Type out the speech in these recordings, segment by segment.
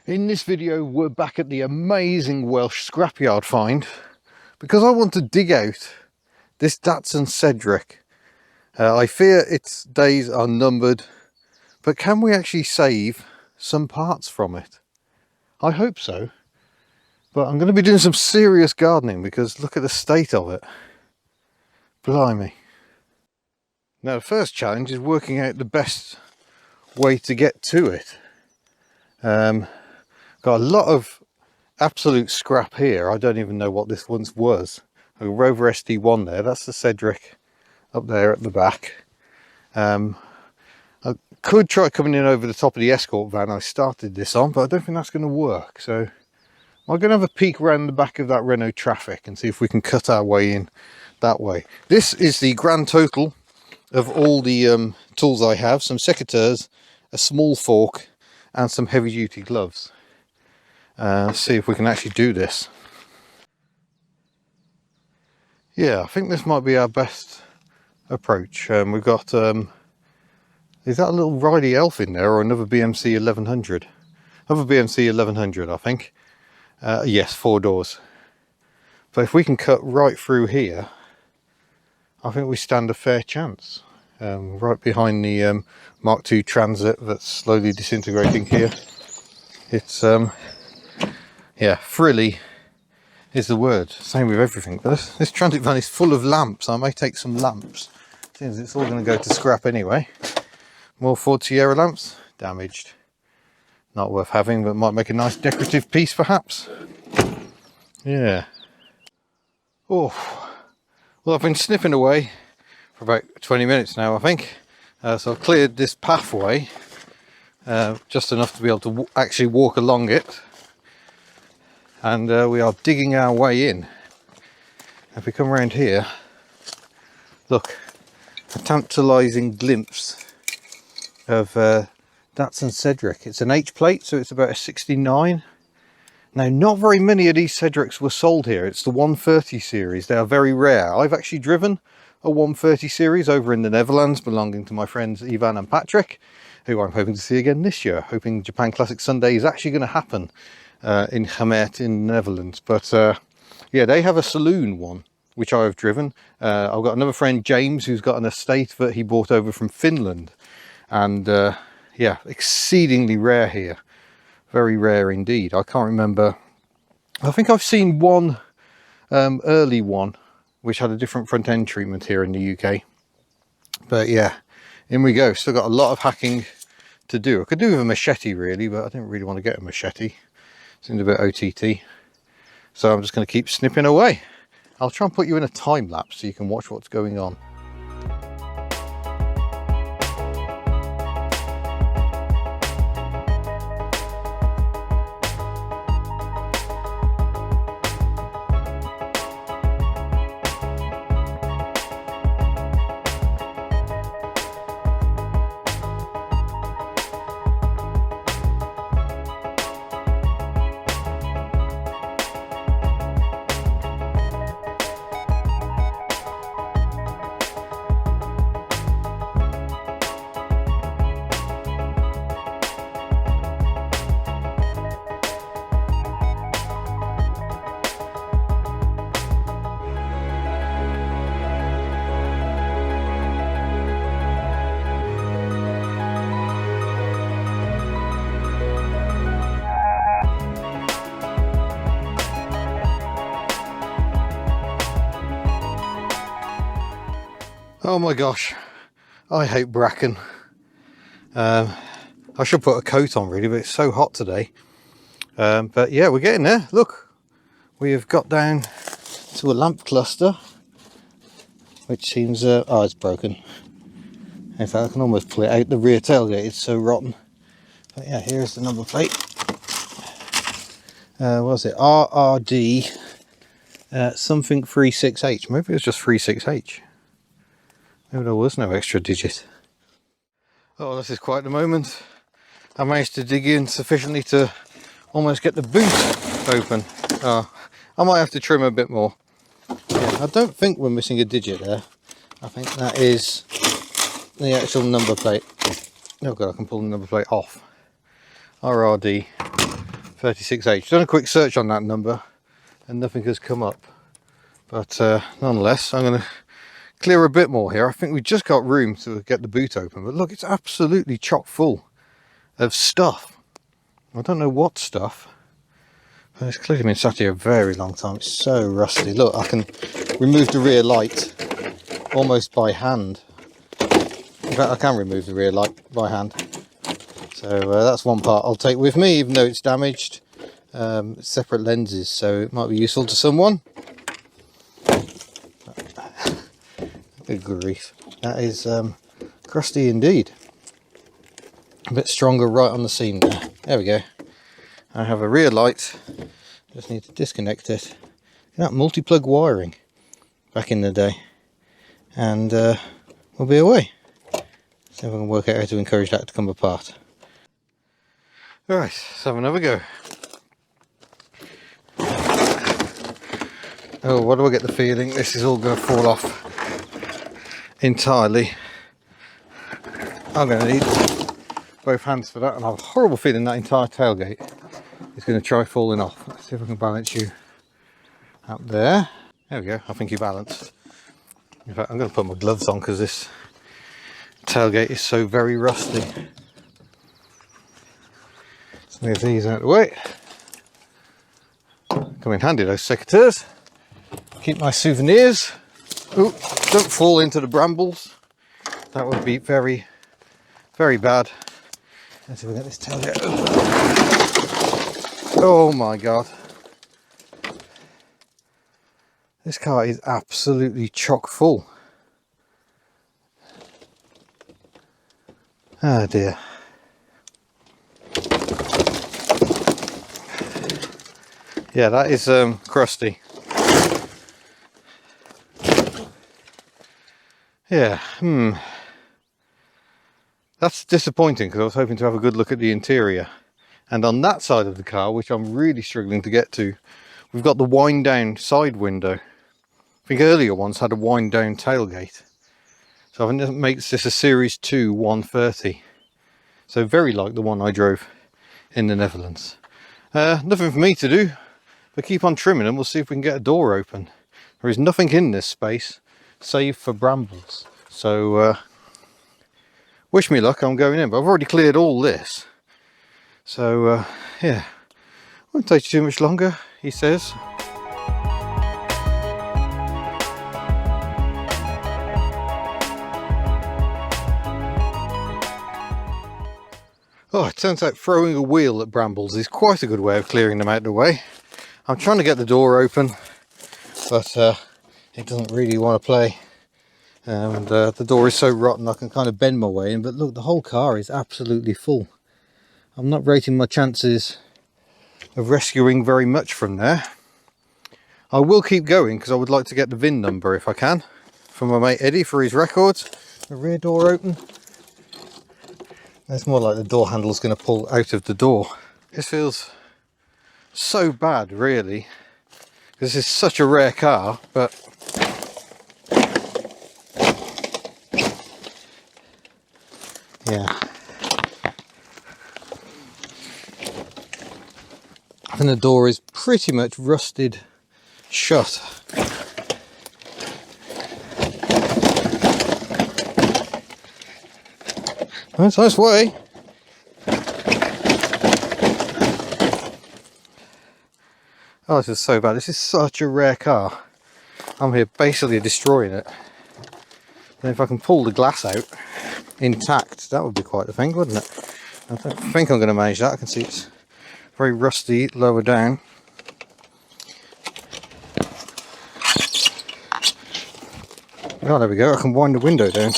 In this video we're back at the amazing Welsh scrapyard find because I want to dig out this Datsun Cedric. I fear its days are numbered, but can we actually save some parts from it? I hope so, but I'm going to be doing some serious gardening because look at the state of it. Blimey. Now the first challenge is working out the best way to get to it. Got a lot of absolute scrap here. I don't even know what this once was. A Rover SD1 there, that's the Cedric up there at the back. I could try coming in over the top of the escort van I started this on, but I don't think that's going to work. So I'm going to have a peek around the back of that Renault Traffic and see if we can cut our way in that way. This is the grand total of all the tools I have. Some secateurs, a small fork and some heavy duty gloves. Let's see if we can actually do this. Yeah, I think this might be our best approach. We've got, is that a little ridey elf in there or another BMC 1100? Another BMC 1100, I think. Yes, 4 doors. But if we can cut right through here, I think we stand a fair chance. Right behind the Mark II Transit that's slowly disintegrating here. It's yeah, frilly is the word. Same with everything. But this transit van is full of lamps. I may take some lamps, since it's all going to go to scrap anyway. More Ford Sierra lamps, damaged. Not worth having, but might make a nice decorative piece perhaps. Yeah. Oh, well, I've been snipping away for about 20 minutes now, I think. So I've cleared this pathway just enough to be able to actually walk along it. And we are digging our way in. If we come around here, look, a tantalising glimpse of Datsun Cedric. It's an H plate, so it's about a 69. Now, not very many of these Cedrics were sold here. It's the 130 series. They are very rare. I've actually driven a 130 series over in the Netherlands, belonging to my friends Ivan and Patrick, who I'm hoping to see again this year. Hoping Japan Classic Sunday is actually going to happen in Hubnut in the Netherlands. But yeah, they have a saloon one which I have driven. I've got another friend, James, who's got an estate that he bought over from Finland, and yeah, exceedingly rare here, very rare indeed. I can't remember, I think I've seen one early one which had a different front end treatment here in the UK, but yeah, in we go. Still got a lot of hacking to do. I could do with a machete really, but I didn't really want to get a machete. Seems a bit OTT, so I'm just going to keep snipping away. I'll try and put you in a time lapse so you can watch what's going on. Oh my gosh, I hate bracken. I should put a coat on really, but it's so hot today. But yeah, we're getting there. Look, we have got down to a lamp cluster, which seems, oh, it's broken. In fact, I can almost pull it out the rear tailgate, it's so rotten. But yeah, here's the number plate. What was it? RRD something 36H. Maybe it was just 36H. Maybe there was no extra digit. Oh, this is quite the moment. I managed to dig in sufficiently to almost get the boot open. Oh, I might have to trim a bit more. Yeah, I don't think we're missing a digit there. I think that is the actual number plate. Oh god, I can pull the number plate off. RRD 36H. Done a quick search on that number and nothing has come up. But nonetheless, I'm going to clear a bit more here. I think we've just got room to get the boot open. But look, it's absolutely chock full of stuff. I don't know what stuff. But it's clearly been sat here a very long time. It's so rusty. Look, I can remove the rear light almost by hand. In fact, I can remove the rear light by hand. So that's one part I'll take with me, even though it's damaged. Separate lenses, so it might be useful to someone. Good grief. That is crusty indeed. A bit stronger right on the seam there. There we go. I have a rear light. Just need to disconnect it. That multi-plug wiring back in the day. And we'll be away. See if I can work out how to encourage that to come apart. Alright, let's have another go. Oh, what do I get the feeling? This is all going to fall off entirely. I'm going to need both hands for that, and I have a horrible feeling that entire tailgate is going to try falling off. Let's see if I can balance you up there. There we go, I think you balanced. In fact, I'm going to put my gloves on because this tailgate is so very rusty. Let's move these out of the way. Come in handy, those secateurs. Keep my souvenirs. Oh, don't fall into the brambles. That would be very, very bad. Let's see if we get this tailgate open. Oh my god. This car is absolutely chock full. Oh dear. Yeah, that is crusty. Yeah, that's disappointing because I was hoping to have a good look at the interior. And on that side of the car, which I'm really struggling to get to, we've got the wind down side window. I think earlier ones had a wind down tailgate. So I think that makes this a Series 2 130. So very like the one I drove in the Netherlands. Nothing for me to do, but keep on trimming and we'll see if we can get a door open. There is nothing in this space save for brambles. So wish me luck, I'm going in, but I've already cleared all this. So yeah, won't take too much longer, he says. Oh, it turns out throwing a wheel at brambles is quite a good way of clearing them out of the way. I'm trying to get the door open, but it doesn't really want to play. And the door is so rotten I can kind of bend my way in, but look, the whole car is absolutely full. I'm not rating my chances of rescuing very much from there. I will keep going because I would like to get the VIN number if I can from my mate Eddie for his records. The rear door open. It's more like the door handle is going to pull out of the door. This feels so bad, really. This is such a rare car, but yeah. I think the door is pretty much rusted shut. That's a nice way. Oh, this is so bad. This is such a rare car. I'm here basically destroying it. And if I can pull the glass out intact, that would be quite the thing, wouldn't it? I don't think I'm going to manage that. I can see it's very rusty lower down. Oh, there we go. I can wind the window down.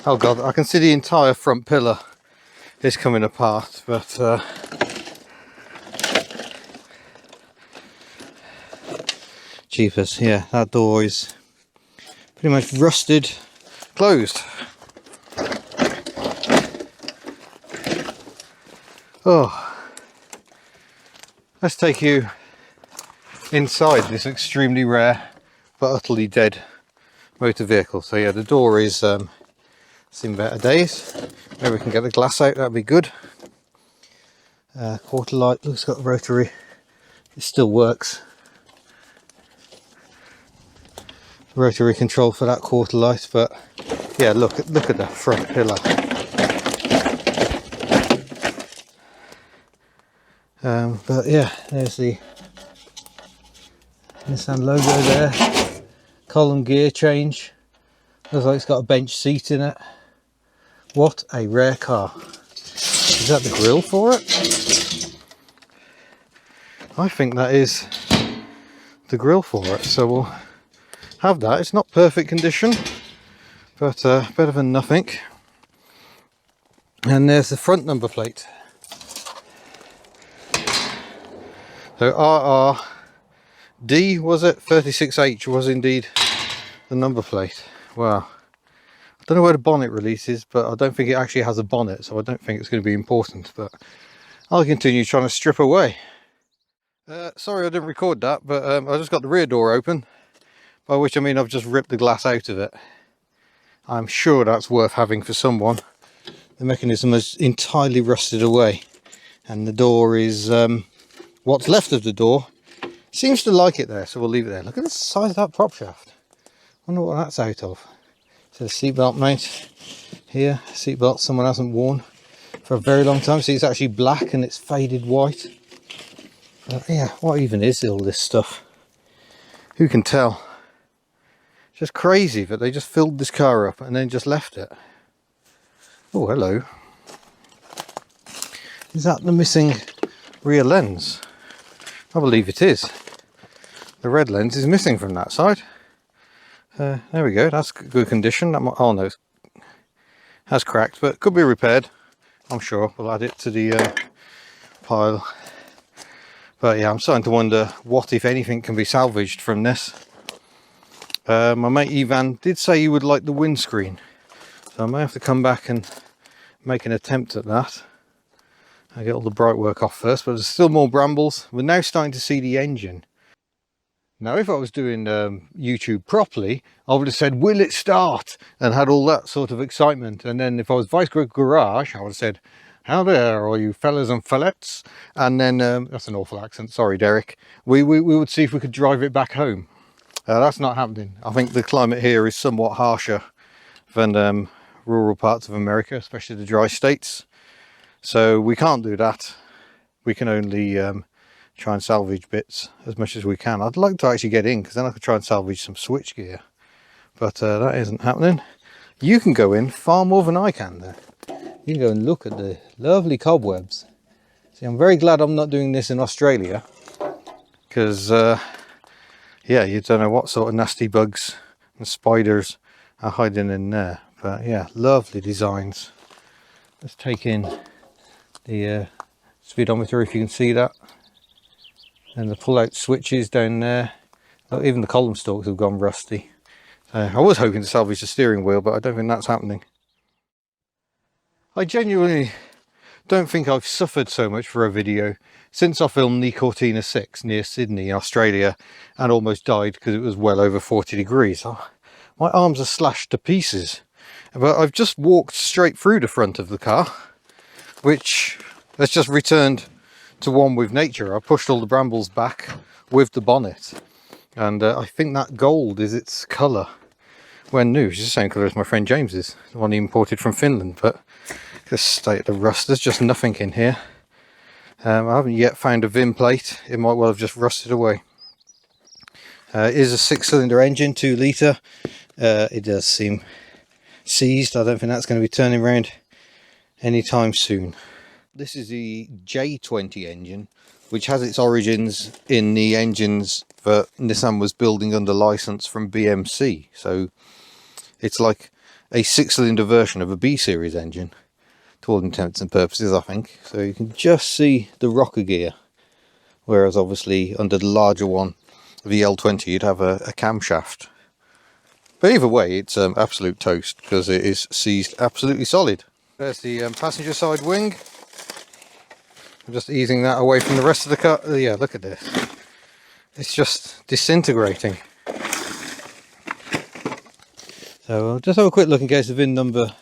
Oh god, I can see the entire front pillar is coming apart, but jeepers, yeah, that door is pretty much rusted closed. Oh, let's take you inside this extremely rare but utterly dead motor vehicle. So yeah, the door is seen better days. Maybe we can get the glass out, that'd be good. Quarter light, looks got the rotary, it still works. Rotary control for that quarter light, but yeah, look at the front pillar. But yeah, there's the Nissan logo there. Column gear change. Looks like it's got a bench seat in it. What a rare car. Is that the grille for it? I think that is the grille for it, so we'll have that. It's not perfect condition, but better than nothing. And there's the front number plate. So RRD, was it? 36H was indeed the number plate. Wow. I don't know where the bonnet release is, but I don't think it actually has a bonnet, so I don't think it's going to be important, but I'll continue trying to strip away. Sorry I didn't record that, but I just got the rear door open, by which I mean I've just ripped the glass out of it. I'm sure that's worth having for someone. The mechanism is entirely rusted away, and the door is what's left of the door seems to like it there, so we'll leave it there. Look at the size of that prop shaft. Wonder what that's out of. So the seatbelt mount here, seatbelt someone hasn't worn for a very long time. See, it's actually black and it's faded white. But yeah, what even is all this stuff? Who can tell? It's just crazy that they just filled this car up and then just left it. Oh, hello. Is that the missing rear lens? I believe it is. The red lens is missing from that side. There we go, that's good condition. That might, oh no, it has cracked, but could be repaired. I'm sure we'll add it to the pile. But yeah, I'm starting to wonder what, if anything, can be salvaged from this. My mate Ivan did say he would like the windscreen, so I may have to come back and make an attempt at that. I get all the bright work off first, but there's still more brambles. We're now starting to see the engine. Now, if I was doing YouTube properly, I would have said, will it start? And had all that sort of excitement. And then if I was Vice Grip Garage, I would have said, how there, all you fellas and fellets? And then, that's an awful accent, sorry Derek. We would see if we could drive it back home. That's not happening. I think the climate here is somewhat harsher than rural parts of America, especially the dry states. So we can't do that. We can only try and salvage bits as much as we can. I'd like to actually get in, because then I could try and salvage some switch gear. But that isn't happening. You can go in far more than I can there. You can go and look at the lovely cobwebs. See, I'm very glad I'm not doing this in Australia, because yeah, you don't know what sort of nasty bugs and spiders are hiding in there. But yeah, lovely designs. Let's take in the speedometer, if you can see that, and the pull out switches down there. Oh, even the column stalks have gone rusty. I was hoping to salvage the steering wheel, but I don't think that's happening. I genuinely don't think I've suffered so much for a video since I filmed the Cortina 6 near Sydney, Australia, and almost died because it was well over 40 degrees. Oh, my arms are slashed to pieces, but I've just walked straight through the front of the car, which has just returned to one with nature. I pushed all the brambles back with the bonnet, and I think that gold is its colour when new. It's the same colour as my friend James's, the one he imported from Finland. But this state of the rust, there's just nothing in here. I haven't yet found a VIN plate. It might well have just rusted away. It is a 6-cylinder engine, 2 litre. It does seem seized. I don't think that's going to be turning around anytime soon. This is the J20 engine, which has its origins in the engines that Nissan was building under license from BMC. So it's like a 6-cylinder version of a B series engine, to all intents and purposes, I think. So you can just see the rocker gear, whereas obviously under the larger one, the L20, you'd have a camshaft. But either way, it's absolute toast, because it is seized absolutely solid. There's the passenger side wing. I'm just easing that away from the rest of the car. Yeah, look at this. It's just disintegrating. So I'll just have a quick look in case the VIN number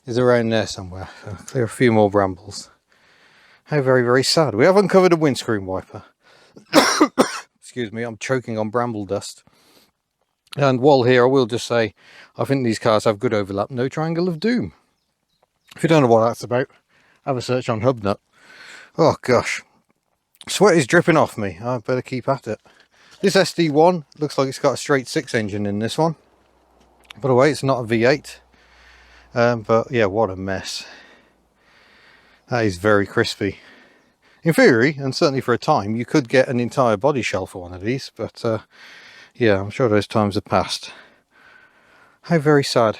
is around there somewhere. So clear a few more brambles. How very, very sad. We have uncovered a windscreen wiper. Excuse me, I'm choking on bramble dust. And while here, I will just say, I think these cars have good overlap. No triangle of doom. If you don't know what that's about, have a search on Hubnut. Oh gosh, sweat is dripping off me. I better keep at it. This SD1 looks like it's got a straight 6 engine in this one. By the way, it's not a V8. But yeah, what a mess. That is very crispy. In theory, and certainly for a time, you could get an entire body shell for one of these, but yeah, I'm sure those times are past. How very sad.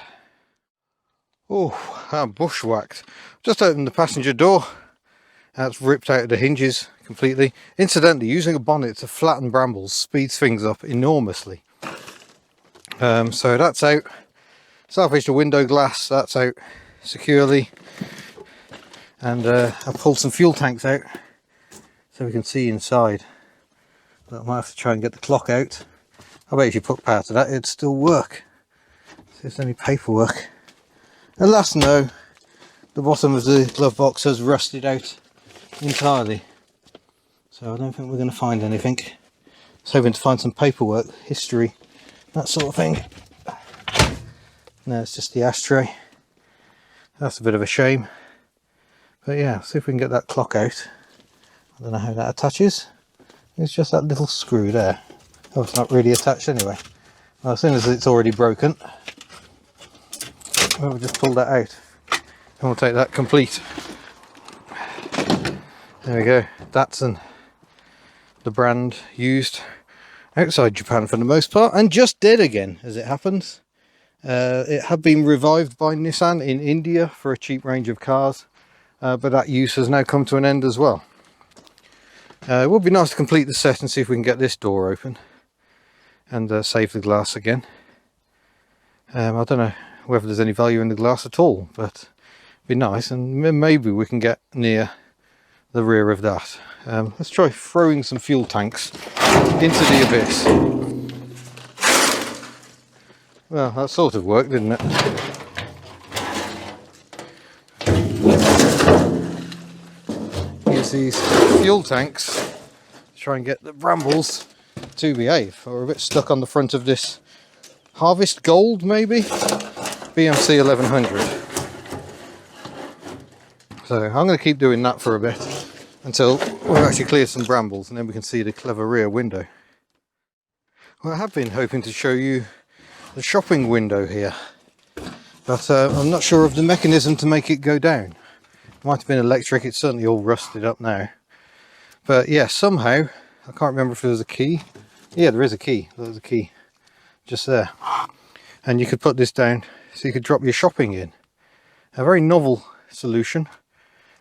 Oh, I'm bushwhacked. Just opened the passenger door. That's ripped out of the hinges completely. Incidentally, using a bonnet to flatten brambles speeds things up enormously. So that's out. Salvaged the window glass, that's out securely. And I pulled some fuel tanks out so we can see inside. But I might have to try and get the clock out. I bet if you put power to that, it'd still work. See if there's any paperwork. Alas, no. The bottom of the glove box has rusted out entirely. So I don't think we're going to find anything. I was hoping to find some paperwork, history, that sort of thing. No, it's just the ashtray. That's a bit of a shame. But yeah, see if we can get that clock out. I don't know how that attaches. It's just that little screw there. Oh, it's not really attached anyway. Well, as soon as it's already broken, we'll just pull that out. And we'll take that complete. There we go. Datsun. The brand used outside Japan for the most part. And just dead again, as it happens. It had been revived by Nissan in India for a cheap range of cars. But that use has now come to an end as well. It would be nice to complete the set and see if we can get this door open and save the glass again. I don't know whether there's any value in the glass at all, but it'd be nice, and maybe we can get near the rear of that. Let's try throwing some fuel tanks into the abyss. Well, that sort of worked, didn't it? Use these fuel tanks to try and get the brambles to behave. We're a bit stuck on the front of this Harvest Gold, maybe? BMC 1100. So I'm going to keep doing that for a bit until we've actually cleared some brambles, and then we can see the clever rear window. Well, I have been hoping to show you the shopping window here, but I'm not sure of the mechanism to make it go down. It might have been electric, it's certainly all rusted up now. But yeah, somehow, I can't remember if there was a key. Yeah, there is a key. There's a key just there. And you could put this down so you could drop your shopping in. A very novel solution.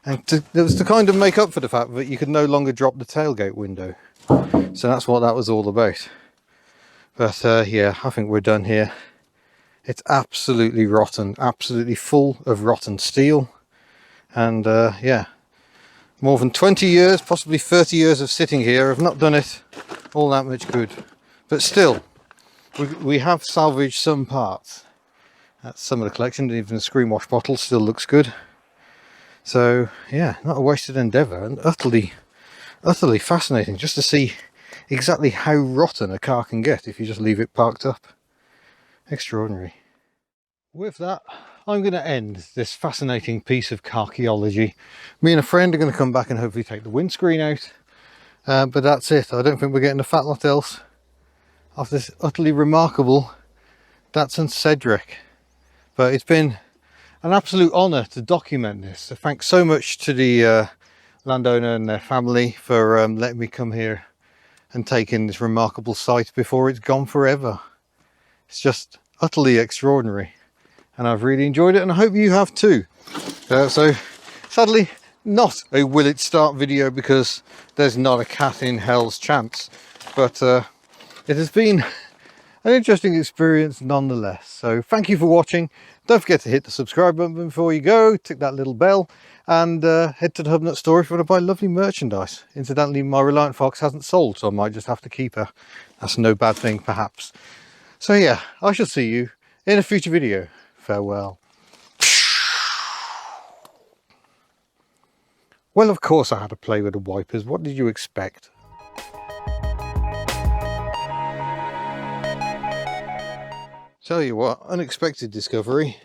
And it was to kind of make up for the fact that you could no longer drop the tailgate window. So that's what that was all about. But yeah, I think we're done here. It's absolutely rotten, absolutely full of rotten steel. And yeah, more than 20 years, possibly 30 years of sitting here have not done it all that much good. But still, we have salvaged some parts. That's some of the collection. Even the screen wash bottle still looks good. So yeah, not a wasted endeavour, and utterly fascinating just to see exactly how rotten a car can get if you just leave it parked up. Extraordinary. With that, I'm going to end this fascinating piece of archaeology. Me and a friend are going to come back and hopefully take the windscreen out. But that's it. I don't think we're getting a fat lot else of this utterly remarkable Datsun Cedric. But it's been an absolute honour to document this. So thanks so much to the landowner and their family for letting me come here and take in this remarkable site before it's gone forever. It's just utterly extraordinary, and I've really enjoyed it, and I hope you have too. So sadly, not a will it start video because there's not a cat in hell's chance, but it has been an interesting experience nonetheless. So thank you for watching. Don't forget to hit the subscribe button before you go, tick that little bell, and head to the Hubnut store if you want to buy lovely merchandise. Incidentally, my Reliant Fox hasn't sold, so I might just have to keep her. That's no bad thing, perhaps. So yeah, I shall see you in a future video. Farewell. Well, of course I had to play with the wipers. What did you expect? Tell you what, unexpected discovery.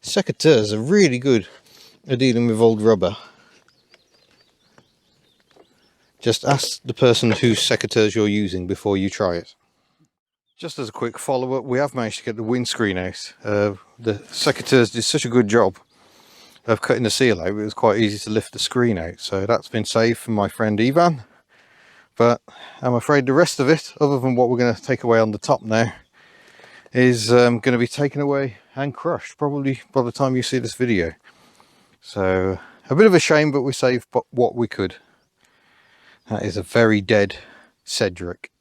Secateurs are really good at dealing with old rubber. Just ask the person whose secateurs you're using before you try it. Just as a quick follow-up, we have managed to get the windscreen out. The secateurs did such a good job of cutting the seal out, it was quite easy to lift the screen out. So that's been saved from my friend Ivan. But I'm afraid the rest of it, other than what we're going to take away on the top now, is going to be taken away and crushed probably by the time you see this video. So a bit of a shame, but we saved what we could. That is a very dead Cedric.